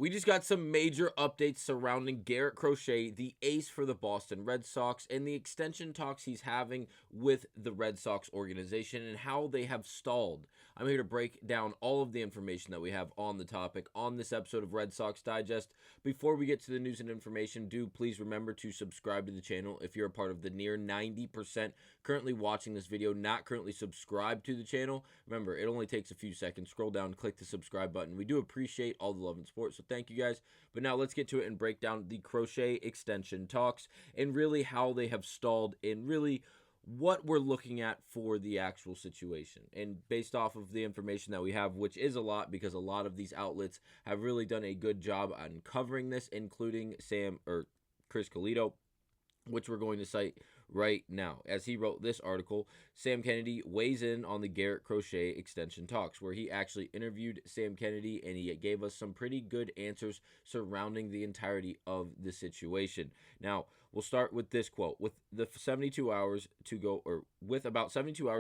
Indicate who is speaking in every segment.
Speaker 1: We just got some major updates surrounding Garrett Crochet, the ace for the Boston Red Sox, and the extension talks he's having with the Red Sox organization and how they have stalled. I'm here to break down all of the information that we have on the topic on this episode of Red Sox Digest. Before we get to the news and information, do please remember to subscribe to the channel if you're a part of the near 90% currently watching this video, not currently subscribed to the channel. Remember, it only takes a few seconds. Scroll down, click the subscribe button. We do appreciate all the love and support, so thank you guys. But now let's get to it and break down the Crochet Extension talks and really how they have stalled and really what we're looking at for the actual situation. And based off of the information that we have, which is a lot because a lot of these outlets have really done a good job on covering this, including Chris Cotillo, which we're going to cite right now. As he wrote this article, Sam Kennedy weighs in on the Garrett Crochet extension talks, where he actually interviewed Sam Kennedy and he gave us some pretty good answers surrounding the entirety of the situation. Now, we'll start with this quote. With about 72 hours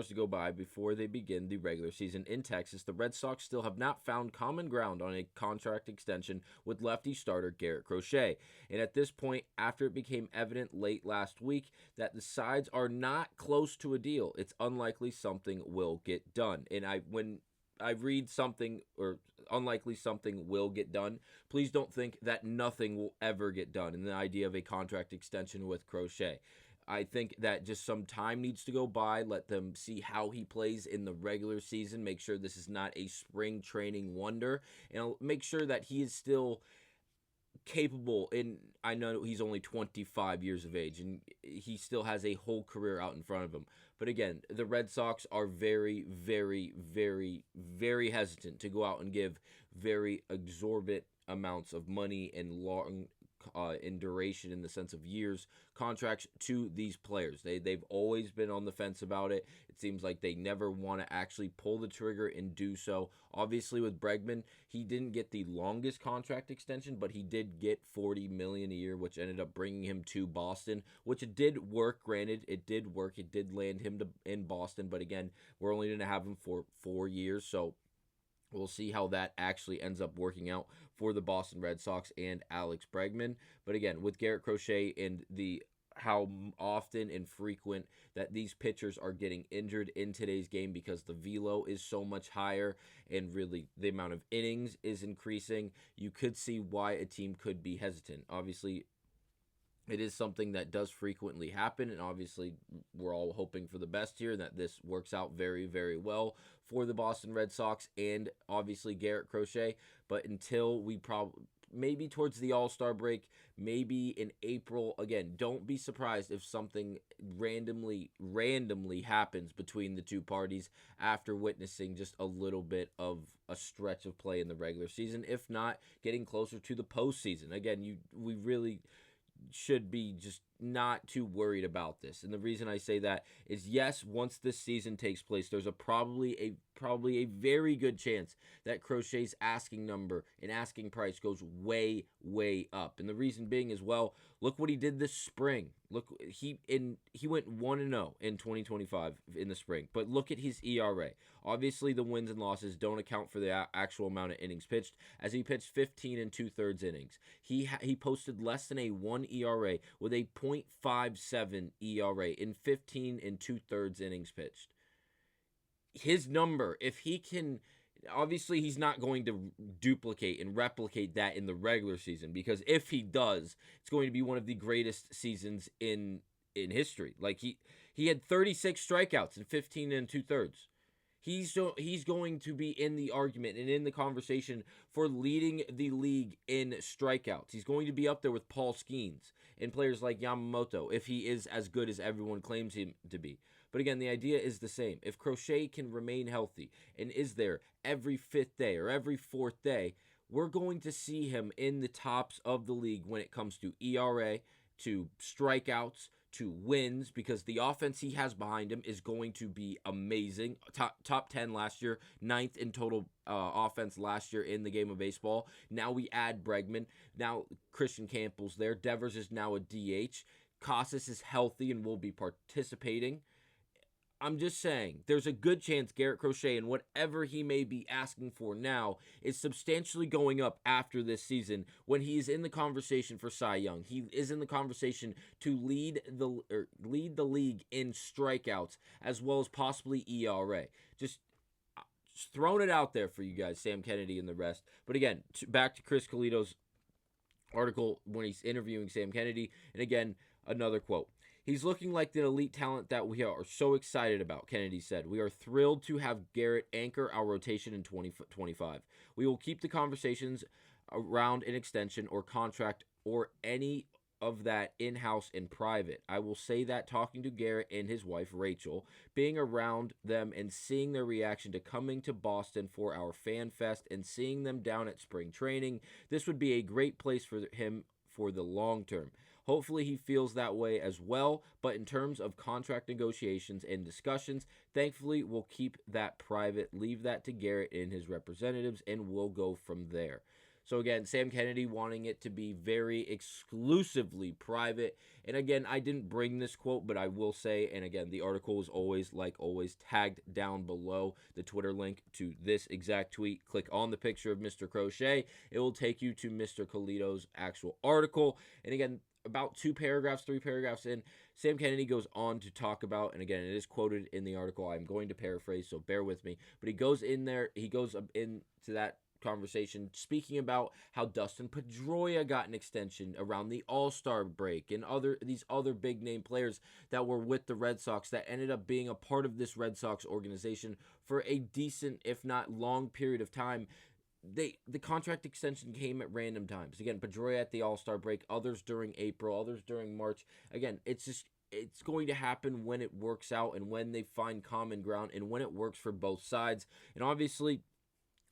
Speaker 1: to go by before they begin the regular season in Texas, the Red Sox still have not found common ground on a contract extension with lefty starter Garrett Crochet. And at this point, after it became evident late last week that the sides are not close to a deal, it's unlikely something will get done. And when I read something or unlikely something will get done, please don't think that nothing will ever get done in the idea of a contract extension with Crochet. I think that just some time needs to go by. Let them see how he plays in the regular season. Make sure this is not a spring training wonder. And make sure that he is still capable. And I know he's only 25 years of age and he still has a whole career out in front of him. But again, the Red Sox are very, very, very, very hesitant to go out and give very exorbitant amounts of money and long in duration, in the sense of years, contracts to these players. They've always been on the fence about it. It seems like they never want to actually pull the trigger and do so. Obviously, with Bregman, he didn't get the longest contract extension, but he did get $40 million a year, which ended up bringing him to Boston, which it did work. Granted, it did work. It did land him in Boston, but again, we're only going to have him for 4 years, so we'll see how that actually ends up working out for the Boston Red Sox and Alex Bregman. But again, with Garrett Crochet and how often and frequent that these pitchers are getting injured in today's game because the velo is so much higher and really the amount of innings is increasing, you could see why a team could be hesitant. Obviously, it is something that does frequently happen, and obviously we're all hoping for the best here, that this works out very, very well for the Boston Red Sox and obviously Garrett Crochet. But until we maybe towards the All-Star break, maybe in April, again, don't be surprised if something randomly happens between the two parties after witnessing just a little bit of a stretch of play in the regular season, if not getting closer to the postseason. Again, we really should be just not too worried about this. And the reason I say that is, yes, once this season takes place, there's probably a very good chance that Crochet's asking number and asking price goes way, way up. And the reason being as well, look what he did this spring. Look, he went 1-0 in 2025 in the spring. But look at his ERA. Obviously, the wins and losses don't account for the actual amount of innings pitched, as he pitched 15 2/3 innings. He posted less than a 1 ERA with a .57 ERA in 15 2/3 innings pitched. His number, if he can, obviously he's not going to duplicate and replicate that in the regular season, because if he does, it's going to be one of the greatest seasons in history. Like he had 36 strikeouts in 15 2/3. He's going to be in the argument and in the conversation for leading the league in strikeouts. He's going to be up there with Paul Skeens and players like Yamamoto if he is as good as everyone claims him to be. But again, the idea is the same. If Crochet can remain healthy and is there every 5th day or every 4th day, we're going to see him in the tops of the league when it comes to ERA, to strikeouts, to wins, because the offense he has behind him is going to be amazing. Top 10 last year, 9th in total offense last year in the game of baseball. Now we add Bregman. Now Christian Campbell's there. Devers is now a DH. Casas is healthy and will be participating. I'm just saying, there's a good chance Garrett Crochet and whatever he may be asking for now is substantially going up after this season when he is in the conversation for Cy Young. He is in the conversation to lead the league in strikeouts as well as possibly ERA. Just throwing it out there for you guys, Sam Kennedy and the rest. But again, back to Chris Colito's article when he's interviewing Sam Kennedy. And again, another quote. He's looking like the elite talent that we are so excited about, Kennedy said. We are thrilled to have Garrett anchor our rotation in 2025. We will keep the conversations around an extension or contract or any of that in-house and private. I will say that talking to Garrett and his wife, Rachel, being around them and seeing their reaction to coming to Boston for our fan fest and seeing them down at spring training, this would be a great place for him for the long term. Hopefully he feels that way as well, but in terms of contract negotiations and discussions, thankfully we'll keep that private, leave that to Garrett and his representatives, and we'll go from there. So again, Sam Kennedy wanting it to be very exclusively private. And again, I didn't bring this quote, but I will say, and again, the article is always, like always, tagged down below the Twitter link to this exact tweet. Click on the picture of Mr. Crochet. It will take you to Mr. Colito's actual article. And again, about 3 paragraphs in, Sam Kennedy goes on to talk about, and again, it is quoted in the article. I'm going to paraphrase, so bear with me. But he goes into that conversation speaking about how Dustin Pedroia got an extension around the All-Star break and these other big name players that were with the Red Sox that ended up being a part of this Red Sox organization for a decent, if not long, period of time. The contract extension came at random times. Again, Pedroia at the All-Star break, others during April, others during March. Again, it's going to happen when it works out and when they find common ground and when it works for both sides. And obviously,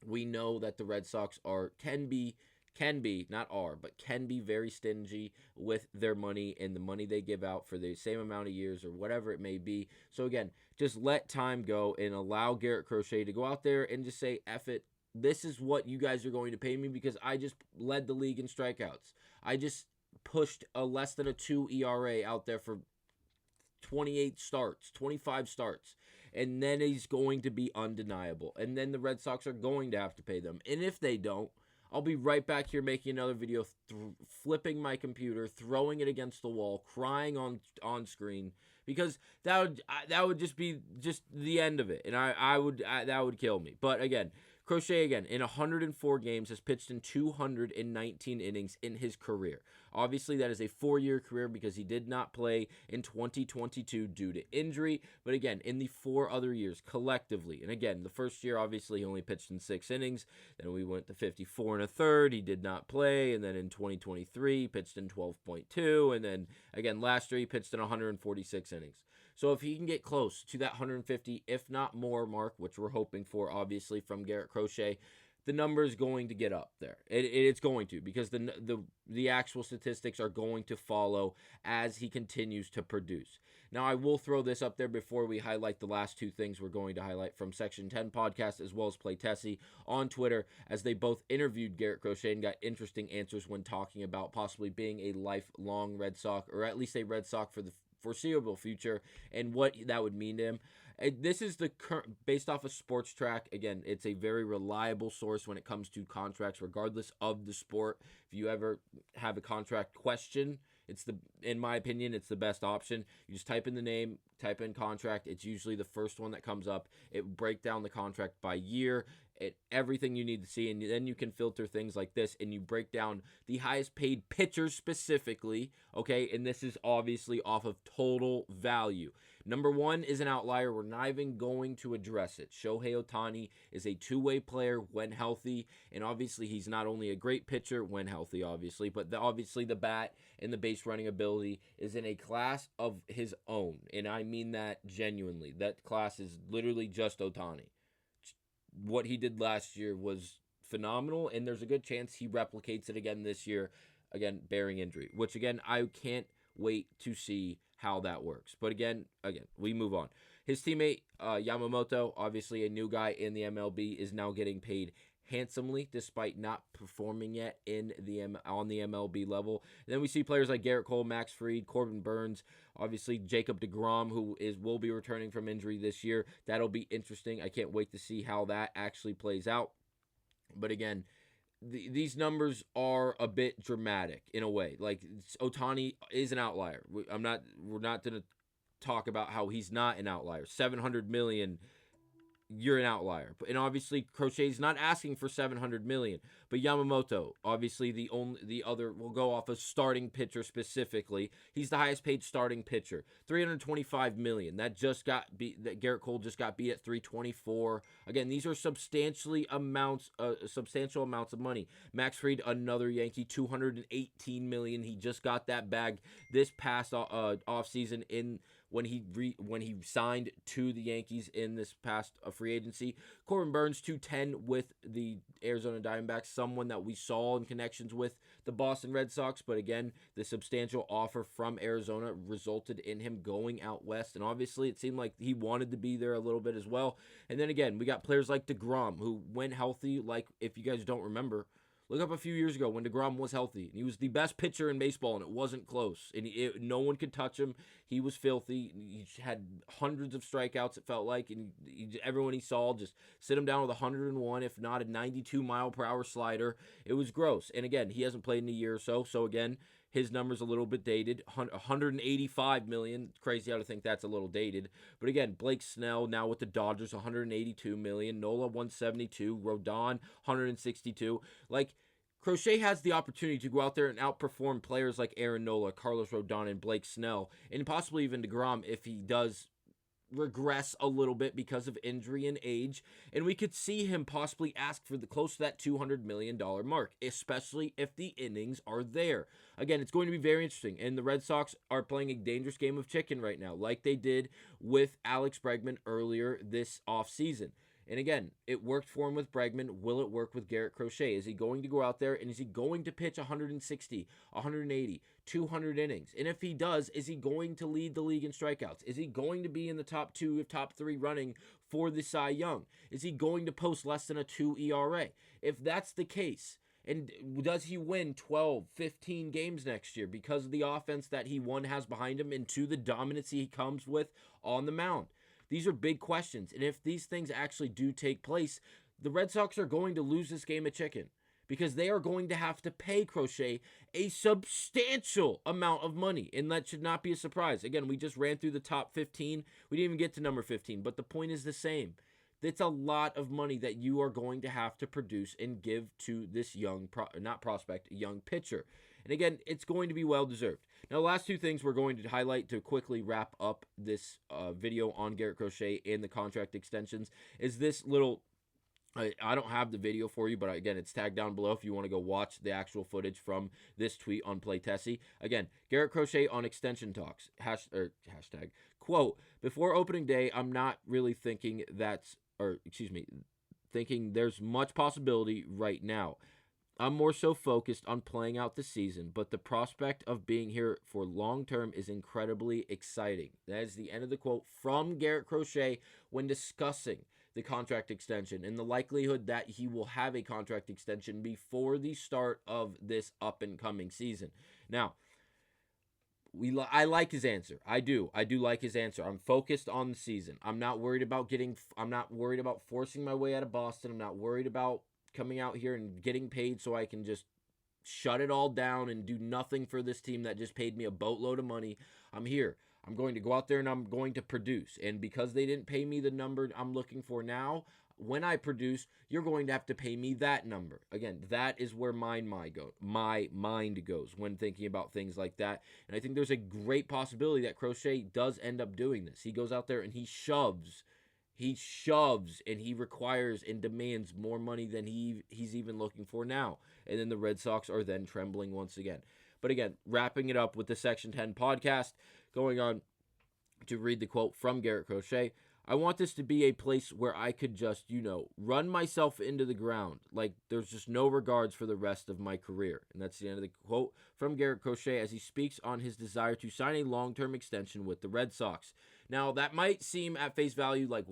Speaker 1: we know that the Red Sox can be very stingy with their money and the money they give out for the same amount of years or whatever it may be. So again, just let time go and allow Garrett Crochet to go out there and just say, F it. This is what you guys are going to pay me because I just led the league in strikeouts. I just pushed a less than a 2 ERA out there for 28 starts, 25 starts. And then he's going to be undeniable. And then the Red Sox are going to have to pay them. And if they don't, I'll be right back here making another video, flipping my computer, throwing it against the wall, crying on screen, because that would just be the end of it, and that would kill me. But again, Crochet again in 104 games has pitched in 219 innings in his career. Obviously, that is a 4-year career because he did not play in 2022 due to injury. But again, in the 4 other years collectively, and again, the first year, obviously, he only pitched in 6 innings. Then we went to 54 and a third. He did not play. And then in 2023, he pitched in 12.2. And then again, last year, he pitched in 146 innings. So if he can get close to that 150, if not more mark, which we're hoping for, obviously, from Garrett Crochet, the number is going to get up there. It's going to, because the actual statistics are going to follow as he continues to produce. Now, I will throw this up there before we highlight the last 2 things we're going to highlight from Section 10 podcast as well as Play Tessie on Twitter, as they both interviewed Garrett Crochet and got interesting answers when talking about possibly being a lifelong Red Sox, or at least a Red Sox for the foreseeable future, and what that would mean to him. This is the current, based off of Sports Track. Again, it's a very reliable source when it comes to contracts, regardless of the sport. If you ever have a contract question, in my opinion, it's the best option. You just type in the name, type in contract. It's usually the first one that comes up. It will break down the contract by year, everything you need to see, and then you can filter things like this, and you break down the highest paid pitchers specifically, okay? And this is obviously off of total value. Number 1 is an outlier. We're not even going to address it. Shohei Ohtani is a 2-way player when healthy, and obviously he's not only a great pitcher when healthy, obviously, but obviously the bat and the base running ability is in a class of his own, and I mean that genuinely. That class is literally just Ohtani. What he did last year was phenomenal, and there's a good chance he replicates it again this year, again, bearing injury, which, again, I can't wait to see how that works. But again, we move on. His teammate, Yamamoto, obviously a new guy in the MLB, is now getting paid handsomely despite not performing yet on the MLB level. And then we see players like Garrett Cole, Max Fried, Corbin Burns, obviously Jacob deGrom, who will be returning from injury this year. That'll be interesting. I can't wait to see how that actually plays out. But again, these numbers are a bit dramatic in a way. Like, Ohtani is an outlier. We're not going to talk about how he's not an outlier. 700 million, you're an outlier. And obviously Crochet's not asking for 700 million, but Yamamoto, obviously the other, will go off a starting pitcher specifically. He's the highest paid starting pitcher, 325 million. That Garrett Cole just got beat at 324. Again, these are substantial amounts of money. Max Fried, another Yankee, 218 million. He just got that bag this past offseason when he signed to the Yankees in this past free agency. Corbin Burns, 210 with the Arizona Diamondbacks, someone that we saw in connections with the Boston Red Sox, but again, the substantial offer from Arizona resulted in him going out west, and obviously it seemed like he wanted to be there a little bit as well. And then again, we got players like deGrom, who, when healthy, like, if you guys don't remember, look up a few years ago when deGrom was healthy. And he was the best pitcher in baseball, and it wasn't close. And no one could touch him. He was filthy. He had hundreds of strikeouts, it felt like. And everyone he saw just sit him down with 101, if not a 92-mile-per-hour slider. It was gross. And again, he hasn't played in a year or so. So again, his number's a little bit dated. 185 million. Crazy how to think that's a little dated. But again, Blake Snell now with the Dodgers, 182 million. Nola, 172. Rodon, 162. Like, Crochet has the opportunity to go out there and outperform players like Aaron Nola, Carlos Rodon, and Blake Snell, and possibly even deGrom if he does regress a little bit because of injury and age. And we could see him possibly ask for close to that $200 million mark, especially if the innings are there. Again, it's going to be very interesting, and the Red Sox are playing a dangerous game of chicken right now, like they did with Alex Bregman earlier this offseason. And again, it worked for him with Bregman. Will it work with Garrett Crochet? Is he going to go out there and is he going to pitch 160, 180, 200 innings? And if he does, is he going to lead the league in strikeouts? Is he going to be in the top 2, top 3 running for the Cy Young? Is he going to post less than a 2 ERA? If that's the case, and does he win 12, 15 games next year because of the offense that he has behind him and to the dominance he comes with on the mound? These are big questions, and if these things actually do take place, the Red Sox are going to lose this game of chicken because they are going to have to pay Crochet a substantial amount of money, and that should not be a surprise. Again, we just ran through the top 15. We didn't even get to number 15, but the point is the same. It's a lot of money that you are going to have to produce and give to this young pitcher. And again, it's going to be well-deserved. Now, the last two things we're going to highlight to quickly wrap up this video on Garrett Crochet and the contract extensions is this little... I don't have the video for you, but again, it's tagged down below if you want to go watch the actual footage from this tweet on Play Tessie. Again, Garrett Crochet on extension talks. Hashtag, quote, before opening day, I'm not really thinking thinking there's much possibility right now. I'm more so focused on playing out the season, but the prospect of being here for long term is incredibly exciting. That is the end of the quote from Garrett Crochet when discussing the contract extension and the likelihood that he will have a contract extension before the start of this up-and-coming season. Now, I like his answer. I do like his answer. I'm focused on the season. I'm not worried about forcing my way out of Boston. I'm not worried about coming out here and getting paid so I can just shut it all down and do nothing for this team that just paid me a boatload of money. I'm here. I'm going to go out there and I'm going to produce. And because they didn't pay me the number I'm looking for now, when I produce, you're going to have to pay me that number. Again, that is where my mind goes when thinking about things like that. And I think there's a great possibility that Crochet does end up doing this. He goes out there and he shoves and he requires and demands more money than he's even looking for now. And then the Red Sox are then trembling once again. But again, wrapping it up with the Section 10 podcast, going on to read the quote from Garrett Crochet. I want this to be a place where I could just, run myself into the ground. Like there's just no regards for the rest of my career. And that's the end of the quote from Garrett Crochet as he speaks on his desire to sign a long-term extension with the Red Sox. Now, that might seem at face value like,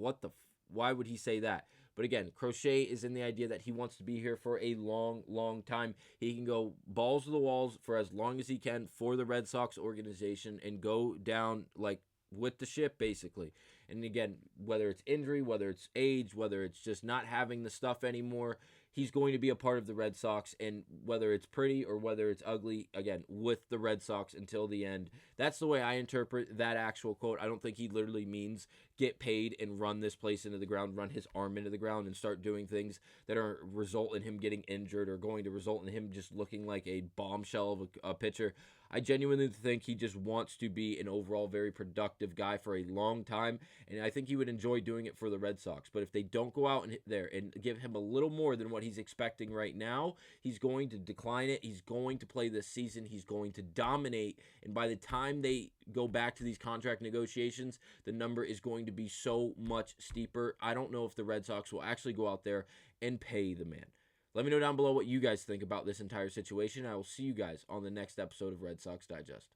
Speaker 1: why would he say that? But again, Crochet is in the idea that he wants to be here for a long, long time. He can go balls to the walls for as long as he can for the Red Sox organization and go down like with the ship, basically. And again, whether it's injury, whether it's age, whether it's just not having the stuff anymore, he's going to be a part of the Red Sox. And whether it's pretty or whether it's ugly, again, with the Red Sox until the end. That's the way I interpret that actual quote. I don't think he literally means get paid and run this place into the ground, run his arm into the ground, and start doing things that are result in him getting injured or going to result in him just looking like a bombshell of a pitcher. I genuinely think he just wants to be an overall very productive guy for a long time, and I think he would enjoy doing it for the Red Sox. But if they don't go out there and give him a little more than what he's expecting right now, he's going to decline it. He's going to play this season. He's going to dominate, and by the time they go back to these contract negotiations, the number is going to be so much steeper. I don't know if the Red Sox will actually go out there and pay the man. Let me know down below what you guys think about this entire situation. I will see you guys on the next episode of Red Sox Digest.